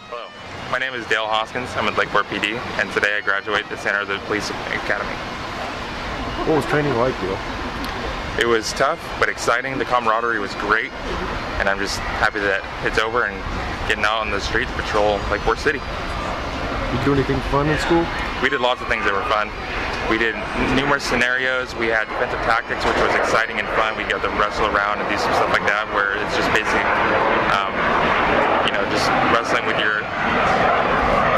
Hello, my name is Dale Hoskins. I'm with Lakeport PD, and today I graduate the Santa Rosa Police Academy. What was training like, Dale? It was tough, but exciting. The camaraderie was great, and I'm just happy that it's over and getting out on the streets, patrol Lakeport City. You do anything fun in school? We did lots of things that were fun. We did numerous scenarios. We had defensive tactics, which was exciting and fun. We got to wrestle around and do some stuff like that, where it's just basically, just wrestling with your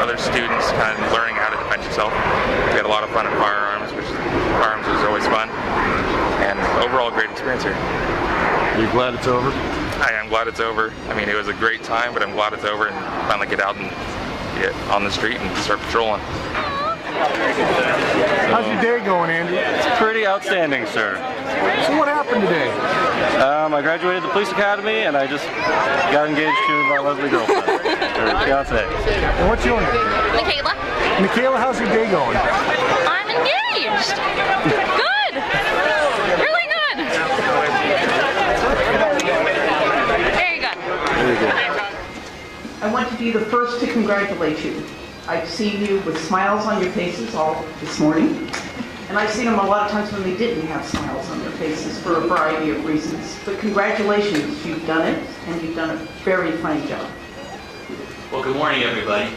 other students, kind of learning how to defend yourself. We had a lot of fun at firearms, which firearms was always fun, and overall great experience here. Are you glad it's over? I am glad it's over. I mean, it was a great time, but I'm glad it's over and finally get out and get on the street and start patrolling. How's your day going, Andy? It's pretty outstanding, sir. So what happened today? I graduated the police academy and I just got engaged to my lovely girlfriend, or fiance. And what's your name? Michaela. Michaela, how's your day going? I'm engaged. Good. Really good. Very good. Very good. I want to be the first to congratulate you. I've seen you with smiles on your faces all this morning, and I've seen them a lot of times when they didn't have smiles on their faces for a variety of reasons. But congratulations, you've done it, and you've done a very fine job. Well, good morning, everybody.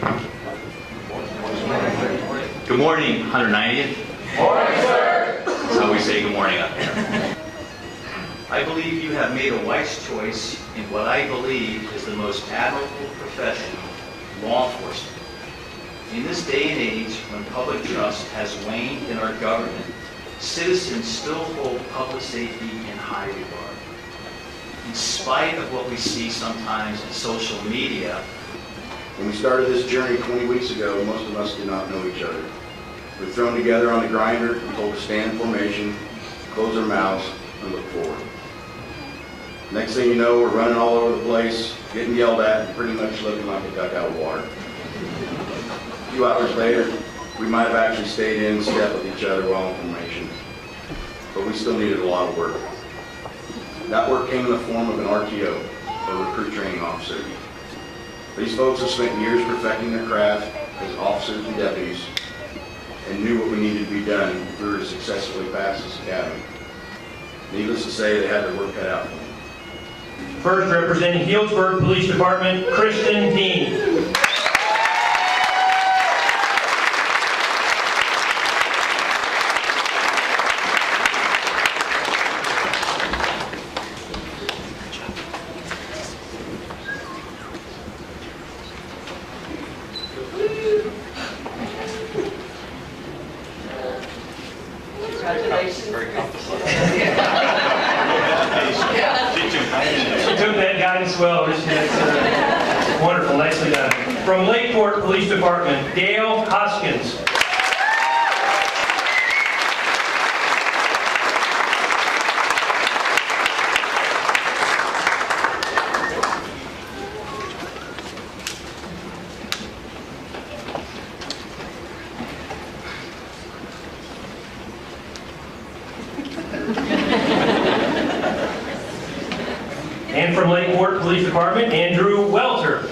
Good morning, 190th. Morning, sir. That's how we say good morning up here. I believe you have made a wise choice in what I believe is the most admirable profession, law enforcement. In this day and age, when public trust has waned in our government, citizens still hold public safety in high regard. In spite of what we see sometimes in social media, when we started this journey 20 weeks ago, most of us did not know each other. We were thrown together on the grinder, and told to stand in formation, close our mouths, and look forward. Next thing you know, we're running all over the place, getting yelled at, and pretty much looking like a duck out of water. A few hours later, we might have actually stayed in step with each other while in formation, but we still needed a lot of work. That work came in the form of an RTO, or Recruit Training Officer. These folks have spent years perfecting their craft as officers and deputies and knew what we needed to be done if we were to successfully pass this academy. Needless to say, they had their work cut out for them. First, representing Healdsburg Police Department, Kristen Dean. Congratulations. She took that guidance well. It's wonderful, nicely done. From Lakeport Police Department, Dale Hoskins. And from Lakeport Police Department, Andrew Welter.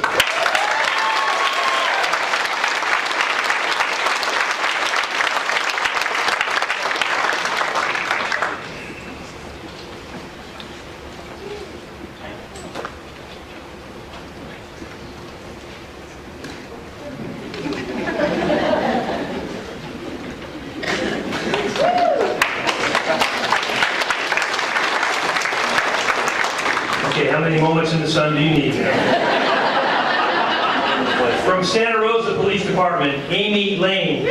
Okay, how many moments in the sun do you need now? From Santa Rosa Police Department, Amy Lane.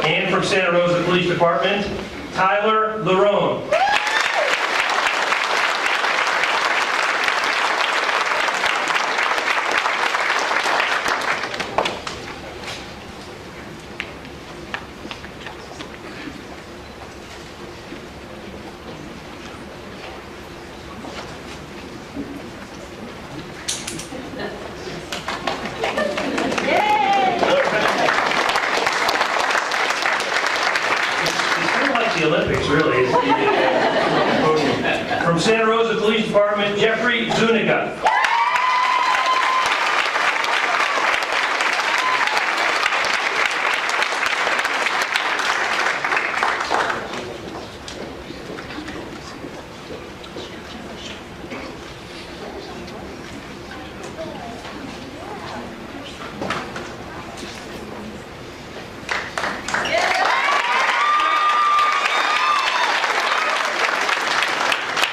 And from Santa Rosa Police Department, Tyler Larone. the Olympics, really. From Santa Rosa Police Department, Jeffrey Zuniga.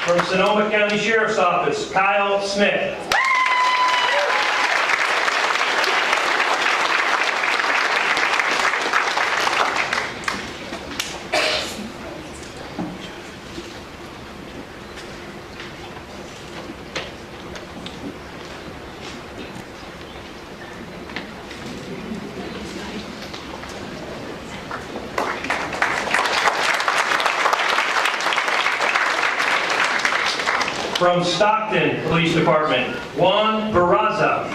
From Sonoma County Sheriff's Office, Kyle Smith. From Stockton Police Department, Juan Barraza.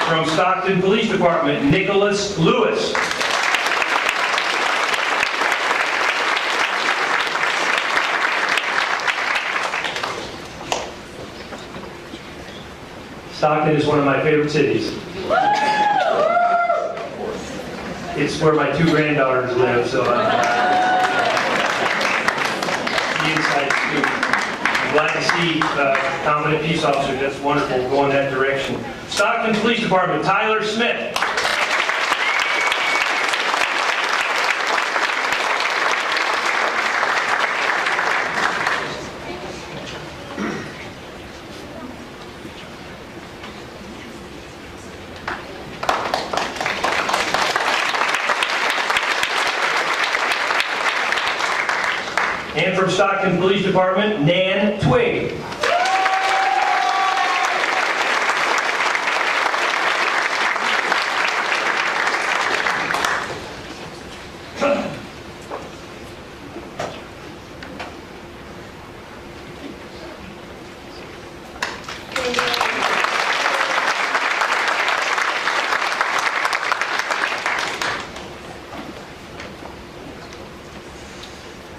From Stockton Police Department, Nicholas Lewis. Stockton is one of my favorite cities. It's where my two granddaughters live, so I'm the inside scoop. I'm glad to see competent peace officers. That's wonderful, going that direction. Stockton Police Department, Tyler Smith. And from Stockton Police Department, Nan Twig.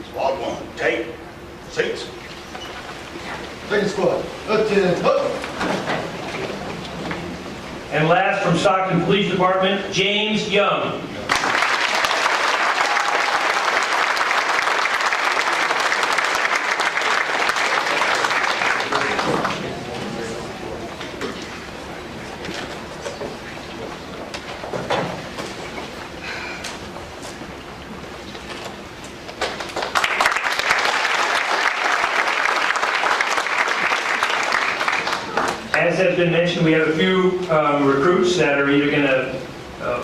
Squad 1, take seats. Second squad, Lieutenant Hook. And last, from Stockton Police Department, James Young. As has been mentioned, we have a few recruits that are either going to,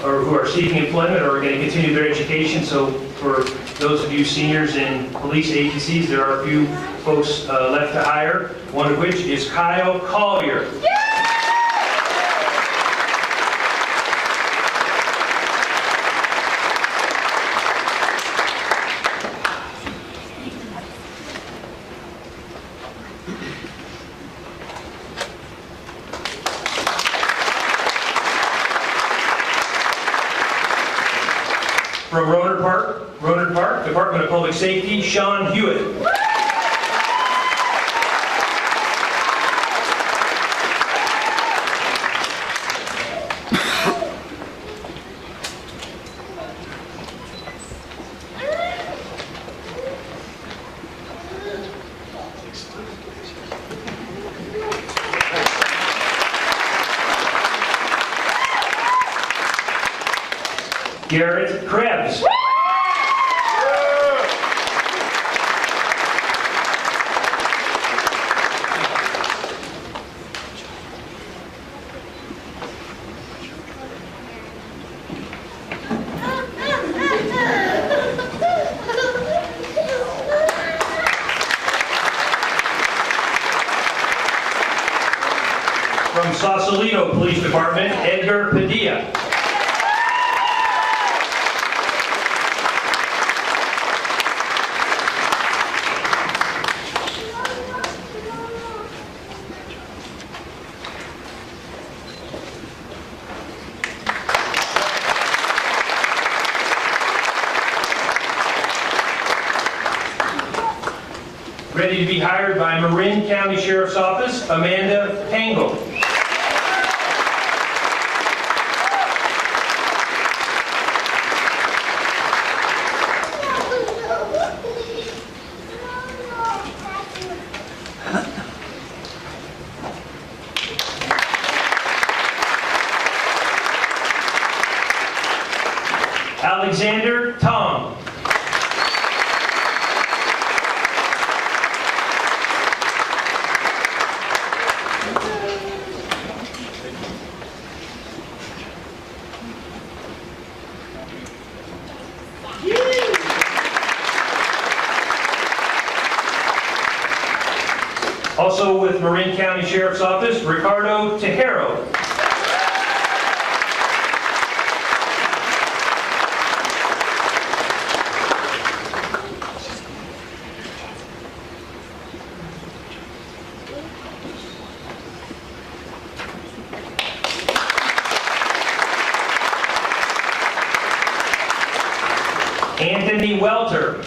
or who are seeking employment or are going to continue their education. So for those of you seniors in police agencies, there are a few folks left to hire, one of which is Kyle Collier. From Rohnert Park, Department of Public Safety, Sean Hewitt. Garrett Krebs. From Sausalito Police Department, Edgar Padilla. Ready to be hired by Marin County Sheriff's Office, Amanda Tangle. Alexander Tom. Also with Marin County Sheriff's Office, Ricardo Tejero. Anthony Welter.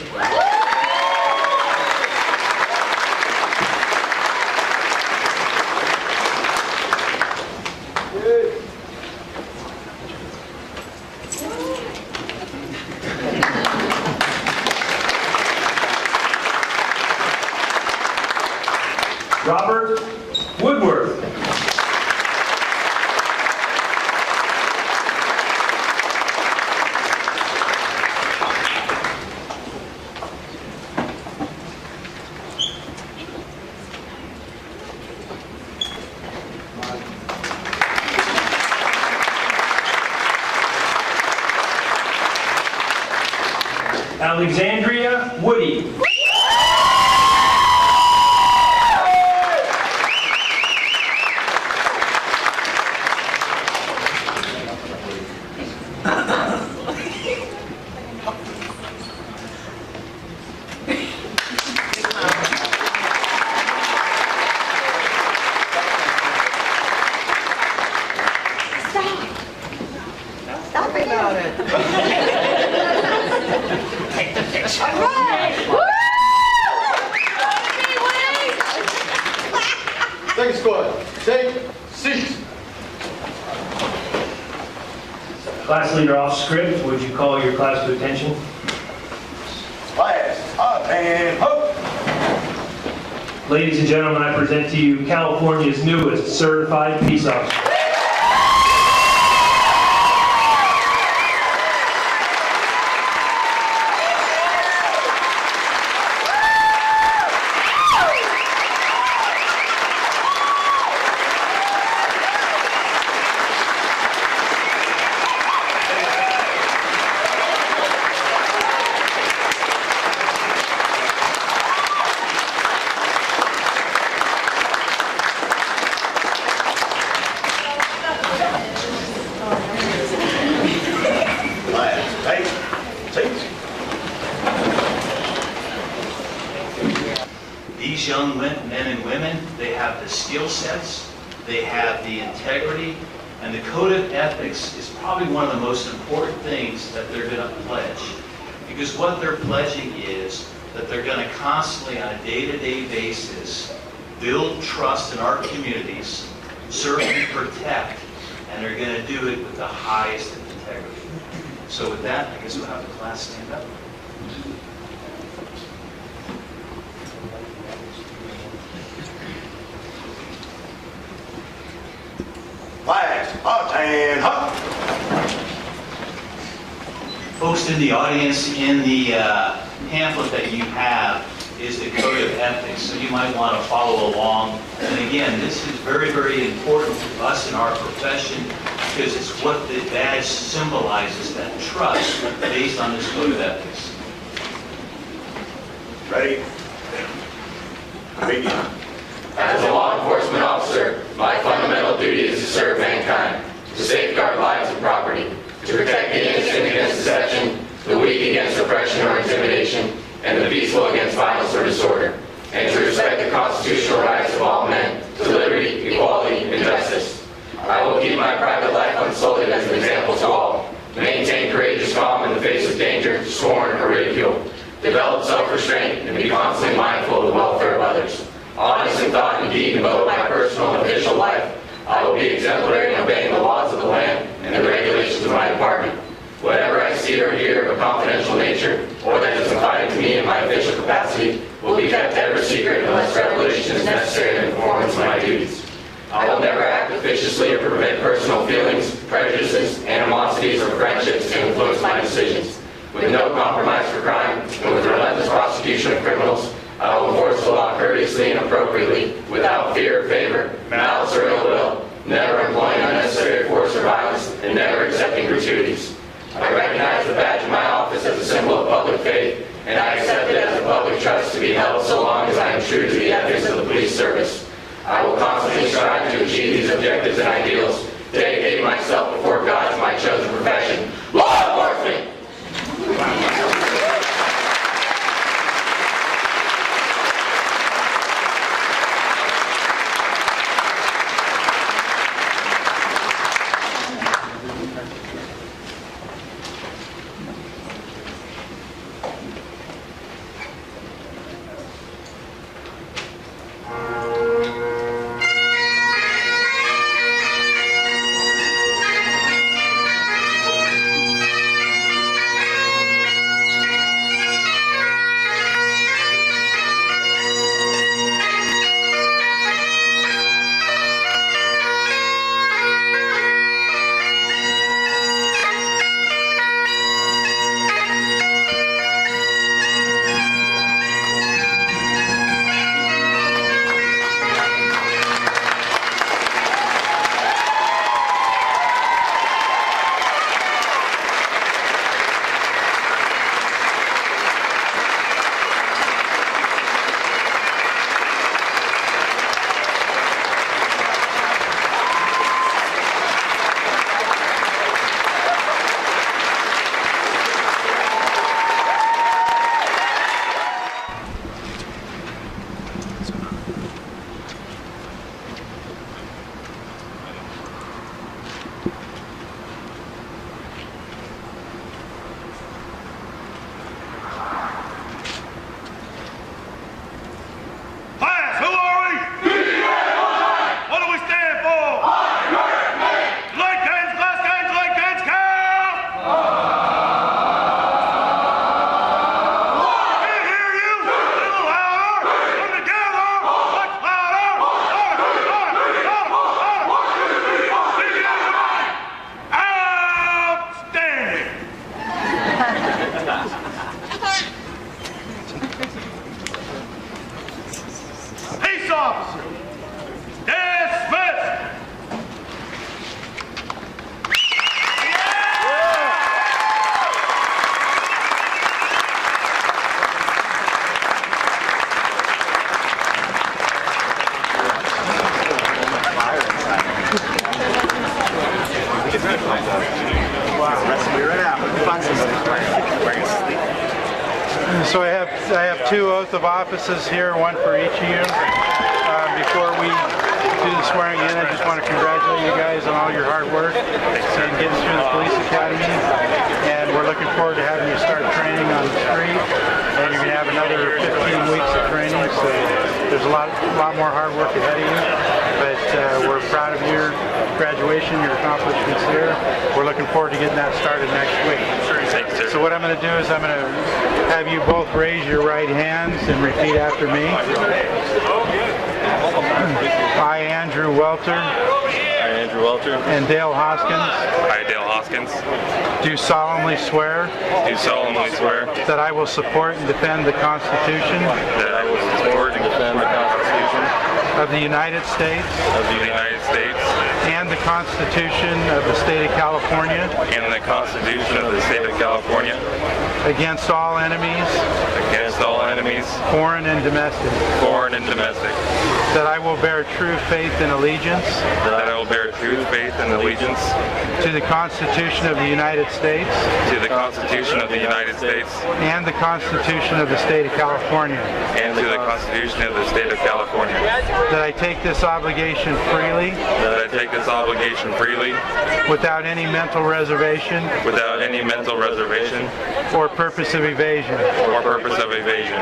Robert Woodworth. Alexandria Woody. Stop about it. All right. Woo! Second squad, take seats. Class leader off script, would you call your class to attention? Class, up and hope. Ladies and gentlemen, I present to you California's newest certified peace officer. These young men and women, they have the skill sets, they have the integrity, and the code of ethics is probably one of the most important things that they're going to pledge. Because what they're pledging is that they're going to constantly, on a day-to-day basis, build trust in our communities, serve and protect, and they're going to do it with the highest integrity. So with that, I guess we'll have the class stand up. Class, up and up. Folks in the audience, in the pamphlet that you have is the code of ethics, so you might want to follow along. And again, this is very, very important to us in our profession because it's what the badge symbolizes, that trust based on this code of ethics. Ready? Begin. As a law enforcement officer, my fundamental fundamental duty is to serve mankind, to safeguard lives and property, to protect the innocent against deception, the weak against oppression or intimidation, and the peaceful against violence or disorder, and to respect the constitutional rights of all men to liberty, equality, and justice. I will keep my private life unsullied as an example to all, maintain courageous calm in the face of danger, scorn, or ridicule, develop self-restraint, and be constantly mindful of the welfare of others. Honest in thought and deed in both my personal and official life, I will be exemplary in obeying the laws of the land and the regulations of my department. Whatever I see or hear of a confidential nature, or that is confided to me in my official capacity, will be kept ever secret unless revelation is necessary in the performance of my duties. I will never act officiously or permit personal feelings, prejudices, animosities, or friendships to influence my decisions. With no compromise for crime, and with relentless prosecution of criminals, I will enforce the law courteously and appropriately, without fear or favor, malice or ill will, never employing unnecessary force or violence, and never accepting gratuities. I recognize the badge of my office as a symbol of public faith, and I accept it as a public trust to be held so long as I am true to the ethics of the police service. I will constantly strive to achieve these objectives and ideals, dedicating myself before God to my chosen profession, law enforcement! So I have two oaths of offices here, one for each of you. Before we do the swearing in, I just want to congratulate you guys on all your hard work and getting through the police academy. And we're looking forward to having you start training on the street. And you're going to have another 15 weeks of training, so there's a lot more hard work ahead of you. But we're proud of your graduation, your accomplishments here. We're looking forward to getting that started next week. So what I'm going to do is I'm going to have you both raise your right hands and repeat after me. I, Andrew Welter. And Dale Hoskins. I, Dale Hoskins. Do solemnly swear. That I will support and defend the Constitution. Of the United States. And the Constitution of the State of California. Against all enemies. Foreign and domestic. that I will bear true faith and allegiance that I will bear true faith and allegiance to the Constitution of the United States to the Constitution of the United States and the Constitution of the State of California, and to the Constitution of the State of California, that I take this obligation freely that I take this obligation freely without any mental reservation without any mental reservation or purpose of evasion, or purpose of evasion,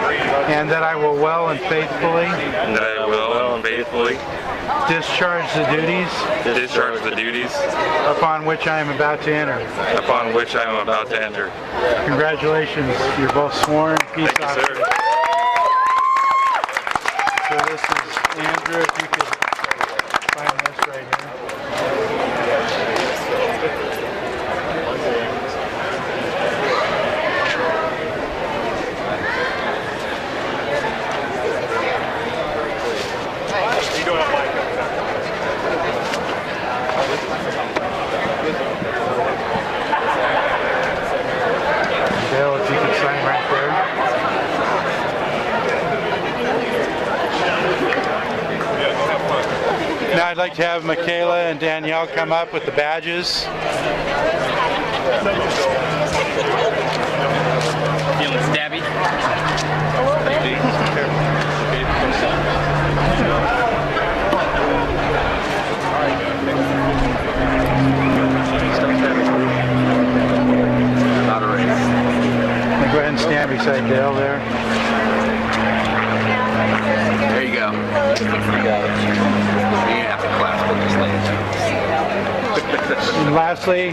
and that I will well and faithfully and that I will faithfully discharge the duties upon which I am about to enter. upon which I am about to enter. Congratulations, you're both sworn peace Thank you, officers. sir. So this is Andrew, if you could find this right here. Dale, if you could sign right there. Now I'd like to have Michaela and Danielle come up with the badges. Feeling stabby? Go ahead and stand beside Dale there. There you go. You have to clasp with this lady. And lastly,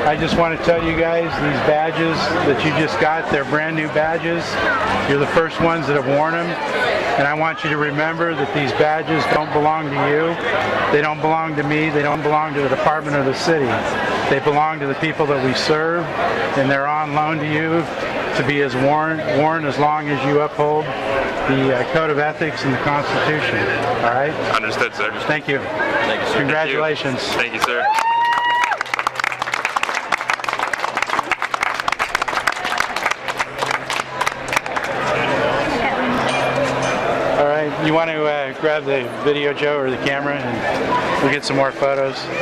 I just want to tell you guys, these badges that you just got, they're brand new badges. You're the first ones that have worn them. And I want you to remember that these badges don't belong to you. They don't belong to me. They don't belong to the department or the city. They belong to the people that we serve, and they're on loan to you to be as worn as long as you uphold the Code of Ethics and the Constitution. All right? Understood, sir. Thank you. Thank you, sir. Congratulations. Thank you, sir. All right, you want to grab the video, Joe, or the camera, and we'll get some more photos. There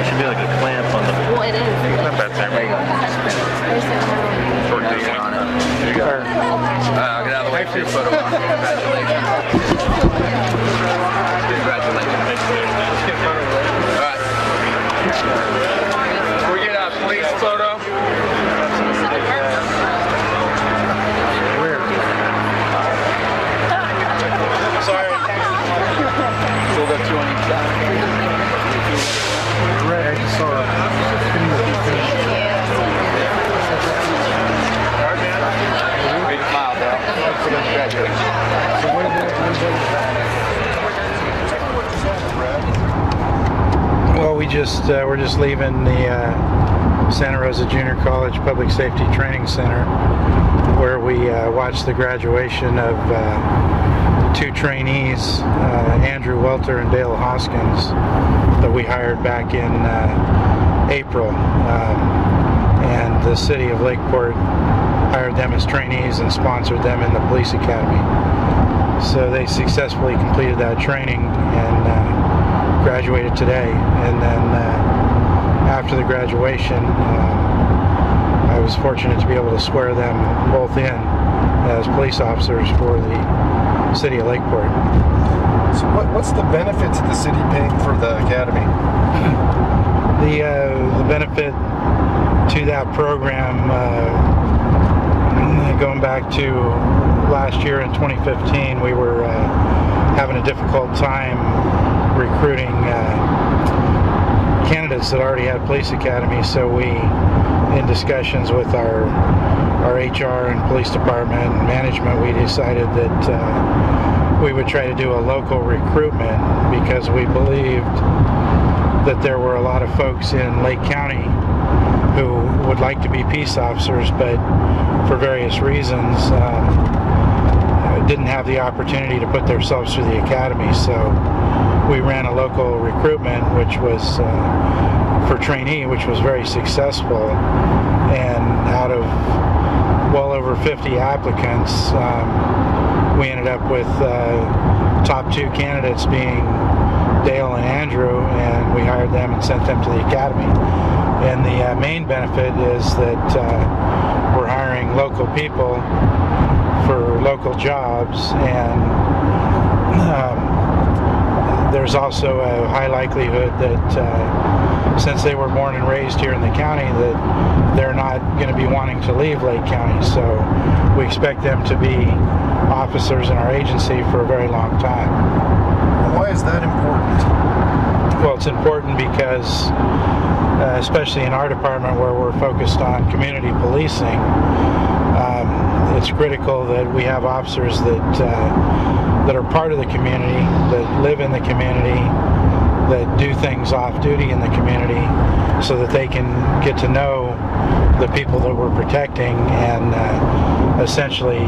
should be like a clamp on the. Well, it is. Not bad, sir. Short Get distance. on it. There you go. Or- Get out of the way for your photo. Congratulations. Congratulations. All right. Can we get a police photo? Sorry. So we'll go two on each side. Right, I just saw Big smile, Dale. Congratulations. Well, we're just leaving the Santa Rosa Junior College Public Safety Training Center, where we watched the graduation of two trainees, Andrew Welter and Dale Hoskins, that we hired back in April. And the city of Lakeport hired them as trainees and sponsored them in the police academy. So they successfully completed that training and graduated today. And then after the graduation, I was fortunate to be able to swear them both in as police officers for the city of Lakeport. So what's the benefit to the city paying for the academy? The benefit to that program, going back to last year in 2015, we were having a difficult time recruiting candidates that already had police academies, so we, in discussions with our HR and police department and management, we decided that we would try to do a local recruitment, because we believed that there were a lot of folks in Lake County who would like to be peace officers, but for various reasons didn't have the opportunity to put themselves through the academy. So we ran a local recruitment, which was for trainee, which was very successful. And out of well over 50 applicants. We ended up with top 2 candidates being Dale and Andrew, and we hired them and sent them to the academy. And the main benefit is that we're hiring local people for local jobs, and there's also a high likelihood that since they were born and raised here in the county, that they're not going to be wanting to leave Lake County. So we expect them to be officers in our agency for a very long time. Why is that important? Well, it's important because especially in our department where we're focused on community policing, it's critical that we have officers that are part of the community, that live in the community, that do things off duty in the community, so that they can get to know the people that we're protecting, and essentially,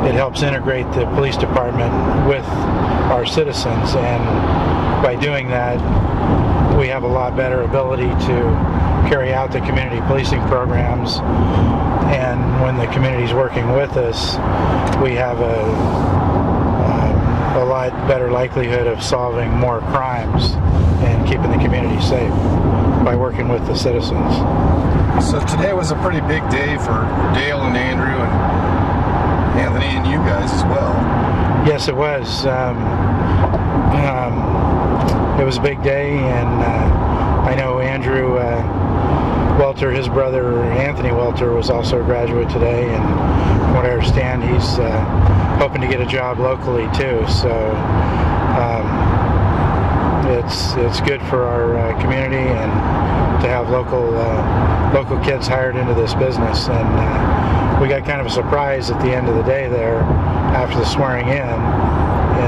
it helps integrate the police department with our citizens, and by doing that, we have a lot better ability to carry out the community policing programs, and when the community is working with us, we have a lot better likelihood of solving more crimes and keeping the community safe by working with the citizens. So today was a pretty big day for Dale and Andrew and Anthony and you guys as well. Yes, it was. It was a big day, and I know Andrew Welter, his brother Anthony Welter, was also a graduate today, and from what I understand, he's hoping to get a job locally too. So it's good for our community, and to have local kids hired into this business. And we got kind of a surprise at the end of the day there after the swearing in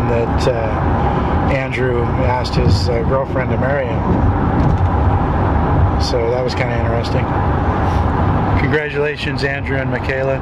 that Andrew asked his girlfriend to marry him. So that was kind of interesting. Congratulations, Andrew and Michaela.